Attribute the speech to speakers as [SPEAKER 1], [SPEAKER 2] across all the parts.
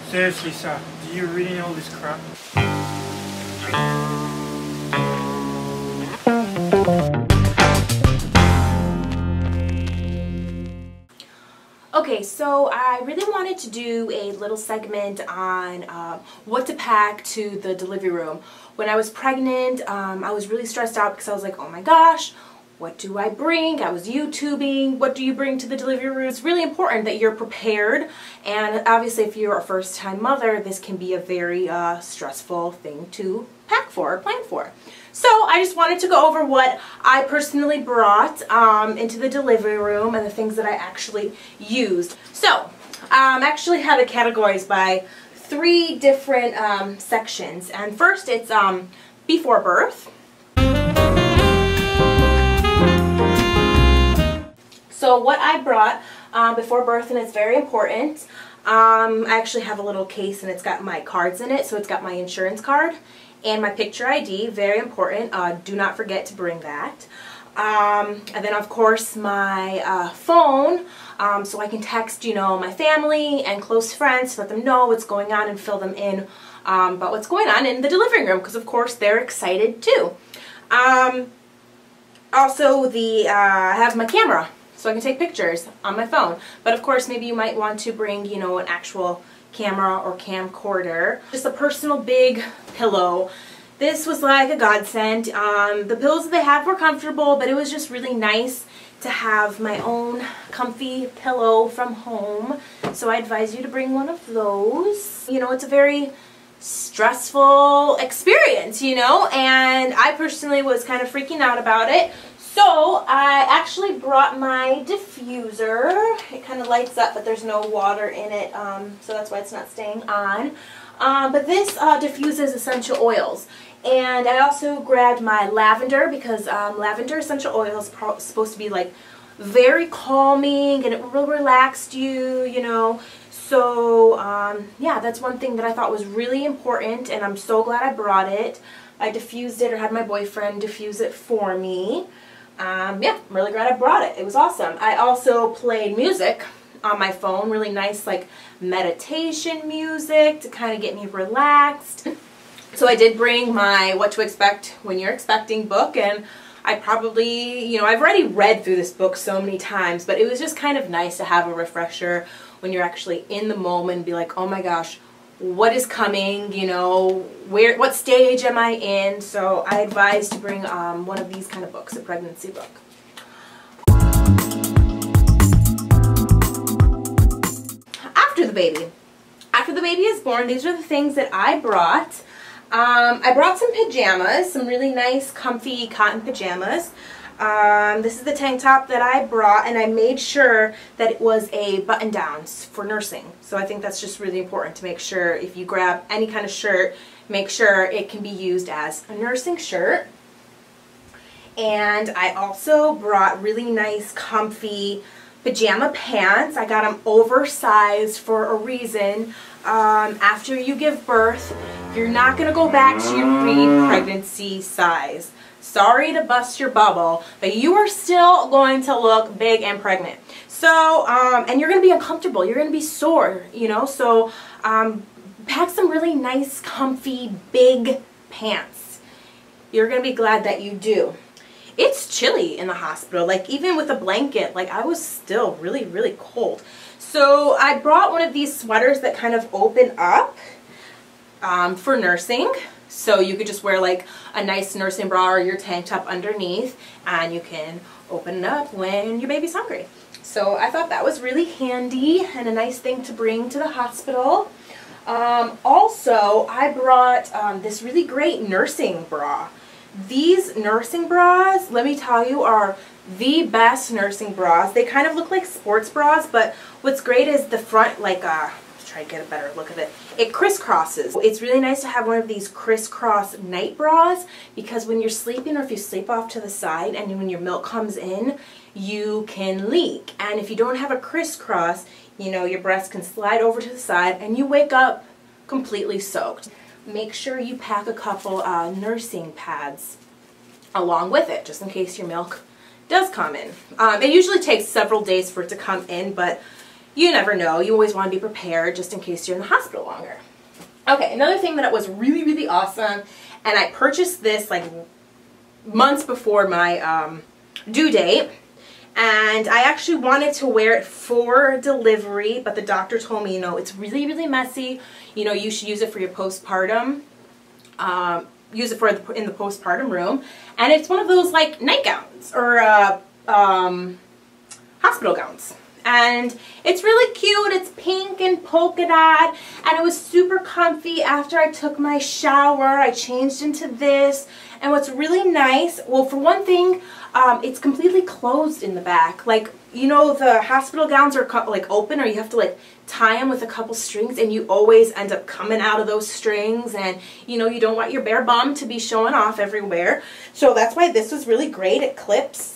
[SPEAKER 1] Seriously, sir, do you really know all this crap?
[SPEAKER 2] Okay, so I really wanted to do a little segment on what to pack to the delivery room. When I was pregnant, I was really stressed out because I was like, oh my gosh, what do I bring? I was YouTubing, what do you bring to the delivery room? It's really important that you're prepared, and obviously if you're a first-time mother, this can be a very stressful thing to pack for or plan for. So I just wanted to go over what I personally brought into the delivery room and the things that I actually used. So I actually have it categorized by 3 different sections. And first it's before birth. So what I brought before birth, and it's very important, I actually have a little case and it's got my cards in it. So it's got my insurance card and my picture ID, very important. Do not forget to bring that. And then of course my phone, so I can text, you know, my family and close friends to let them know what's going on and fill them in about what's going on in the delivery room, because of course they're excited too. Also I have my camera, so I can take pictures on my phone. But of course maybe you might want to bring, you know, an actual camera or camcorder. Just a personal big pillow. This was like a godsend. The pillows that they had were comfortable, but it was just really nice to have my own comfy pillow from home. So I advise you to bring one of those. You know, it's a very stressful experience, you know, and I personally was kind of freaking out about it. So I actually brought my diffuser. It kind of lights up, but there's no water in it, so that's why it's not staying on. But this diffuses essential oils. And I also grabbed my lavender, because lavender essential oil is supposed to be like very calming and it will relax you, you know. So yeah, that's one thing that I thought was really important, and I'm so glad I brought it. I diffused it, or had my boyfriend diffuse it for me. Yeah, I'm really glad I brought it. It was awesome. I also played music on my phone, really nice like meditation music to kind of get me relaxed. So I did bring my What to Expect When You're Expecting book, and I probably, you know, I've already read through this book so many times, but it was just kind of nice to have a refresher when you're actually in the moment and be like, oh my gosh, what is coming, you know, what stage am I in? So I advise to bring one of these kind of books, a pregnancy book. After the baby. After the baby is born, these are the things that I brought. I brought some pajamas, some really nice comfy cotton pajamas. This is the tank top that I brought, and I made sure that it was a button down for nursing. So I think that's just really important to make sure if you grab any kind of shirt, make sure it can be used as a nursing shirt. And I also brought really nice comfy pajama pants. I got them oversized for a reason. After you give birth, you're not going to go back to your pre-pregnancy size. Sorry to bust your bubble, but you are still going to look big and pregnant. So, and you're going to be uncomfortable. You're going to be sore, you know. So, pack some really nice, comfy, big pants. You're going to be glad that you do. It's chilly in the hospital. Like, even with a blanket, like, I was still really, really cold. So, I brought one of these sweaters that kind of open up for nursing. So you could just wear like a nice nursing bra or your tank top underneath, and you can open it up when your baby's hungry. So I thought that was really handy and a nice thing to bring to the hospital. Also, I brought this really great nursing bra. These nursing bras, let me tell you, are the best nursing bras. They kind of look like sports bras, but what's great is the front, like try to get a better look of it. It crisscrosses. It's really nice to have one of these crisscross night bras, because when you're sleeping, or if you sleep off to the side and when your milk comes in, you can leak. And if you don't have a crisscross, you know, your breast can slide over to the side and you wake up completely soaked. Make sure you pack a couple nursing pads along with it, just in case your milk does come in. It usually takes several days for it to come in, but you never know. You always want to be prepared just in case you're in the hospital longer. Okay, another thing that was really, really awesome, and I purchased this like months before my due date, and I actually wanted to wear it for delivery, but the doctor told me, you know, it's really, really messy. You know, you should use it for your postpartum, use it for in the postpartum room, and it's one of those like nightgowns or hospital gowns. And it's really cute. It's pink and polka dot, and it was super comfy. After I took my shower, I changed into this. And what's really nice, well, for one thing, it's completely closed in the back. Like, you know, the hospital gowns are like open, or you have to like tie them with a couple strings, and you always end up coming out of those strings, and you know, you don't want your bare bum to be showing off everywhere. So that's why this was really great. It clips.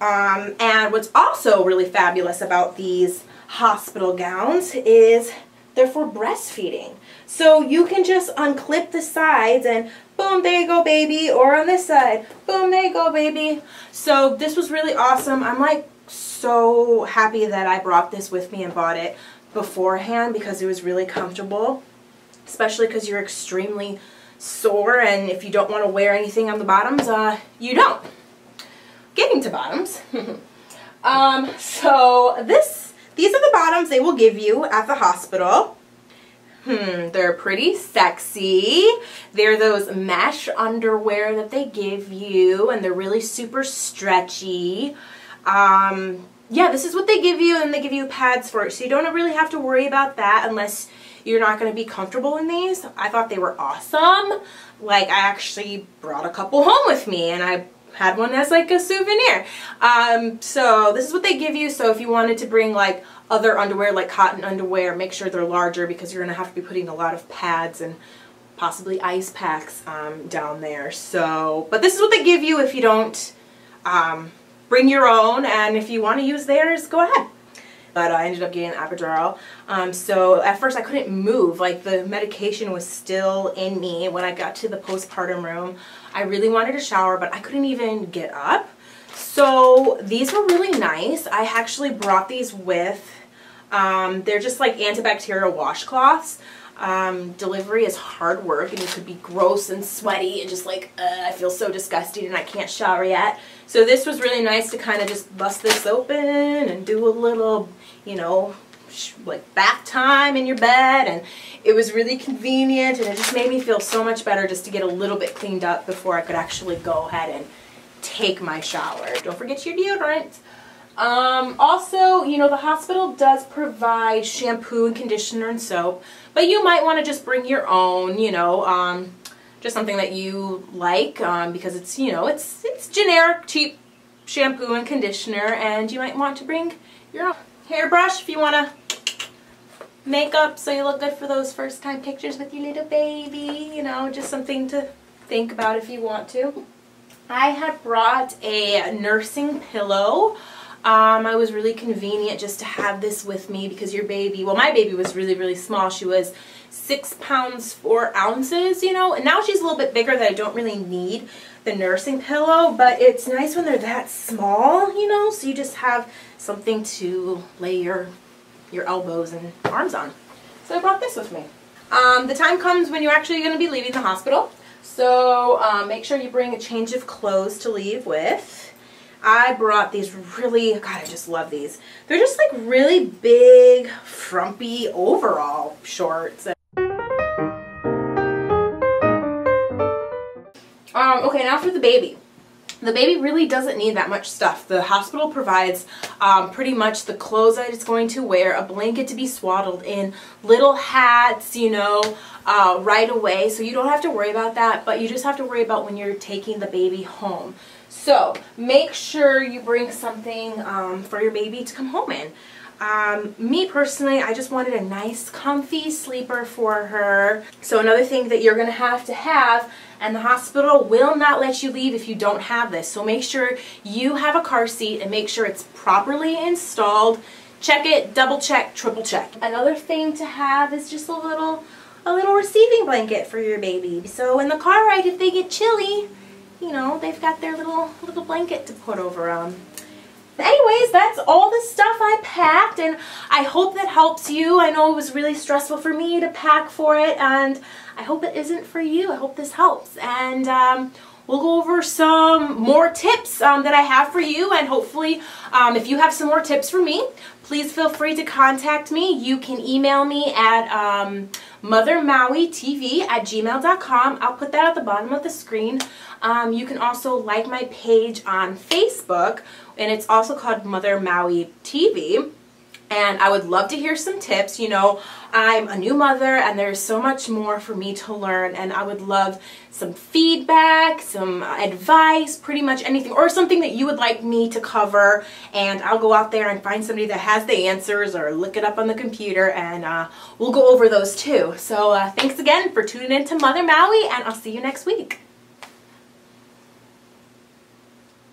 [SPEAKER 2] And what's also really fabulous about these hospital gowns is they're for breastfeeding. So you can just unclip the sides and boom, there you go, baby. Or on this side, boom, there you go, baby. So this was really awesome. I'm like so happy that I brought this with me and bought it beforehand because it was really comfortable, especially because you're extremely sore, and if you don't want to wear anything on the bottoms, you don't. Getting to bottoms. So these are the bottoms they will give you at the hospital. They're pretty sexy. They're those mesh underwear that they give you, and they're really super stretchy. Yeah, this is what they give you, and they give you pads for it, so you don't really have to worry about that unless you're not going to be comfortable in these. I thought they were awesome. Like, I actually brought a couple home with me, and I had one as like a souvenir. So this is what they give you. So if you wanted to bring like other underwear, like cotton underwear, make sure they're larger because you're going to have to be putting a lot of pads and possibly ice packs down there. So, but this is what they give you if you don't bring your own, and if you want to use theirs, go ahead. But I ended up getting an epidural. So at first I couldn't move. Like, the medication was still in me when I got to the postpartum room. I really wanted a shower, but I couldn't even get up. So these were really nice. I actually brought these with, they're just like antibacterial washcloths. Delivery is hard work, and you could be gross and sweaty and just like, I feel so disgusted and I can't shower yet. So this was really nice to kind of just bust this open and do a little, you know, like bath time in your bed, and it was really convenient, and it just made me feel so much better just to get a little bit cleaned up before I could actually go ahead and take my shower. Don't forget your deodorant. Also, you know, the hospital does provide shampoo and conditioner and soap, but you might want to just bring your own, you know, just something that you like, because it's, you know, it's generic, cheap shampoo and conditioner, and you might want to bring your own hairbrush if you want to make up so you look good for those first time pictures with your little baby, you know, just something to think about if you want to. I had brought a nursing pillow. It was really convenient just to have this with me because your baby, well, my baby was really, really small. She was 6 pounds 4 ounces, you know, and now she's a little bit bigger that I don't really need the nursing pillow, but it's nice when they're that small, you know, so you just have something to lay your elbows and arms on. So I brought this with me. The time comes when you're actually going to be leaving the hospital, so make sure you bring a change of clothes to leave with. I brought these really, God, I just love these. They're just like really big, frumpy overall shorts. Okay, now for the baby. The baby really doesn't need that much stuff. The hospital provides pretty much the clothes that it's going to wear, a blanket to be swaddled in, little hats, you know, right away. So you don't have to worry about that, but you just have to worry about when you're taking the baby home. So make sure you bring something for your baby to come home in. Me personally, I just wanted a nice comfy sleeper for her. So another thing that you're going to have, and the hospital will not let you leave if you don't have this. So make sure you have a car seat and make sure it's properly installed. Check it, double check, triple check. Another thing to have is just a little receiving blanket for your baby. So in the car ride, if they get chilly, you know, they've got their little blanket to put over them. Anyways, that's all the stuff I packed. packed, and I hope that helps you. I know it was really stressful for me to pack for it, and I hope it isn't for you. I hope this helps, and we'll go over some more tips that I have for you, and hopefully if you have some more tips for me, please feel free to contact me. You can email me at mothermauitv@gmail.com. I'll put that at the bottom of the screen. You can also like my page on Facebook, and it's also called Mother Maui TV. And I would love to hear some tips. You know, I'm a new mother and there's so much more for me to learn, and I would love some feedback, some advice, pretty much anything, or something that you would like me to cover, and I'll go out there and find somebody that has the answers or look it up on the computer, and we'll go over those too. So thanks again for tuning in to Mother Maui, and I'll see you next week.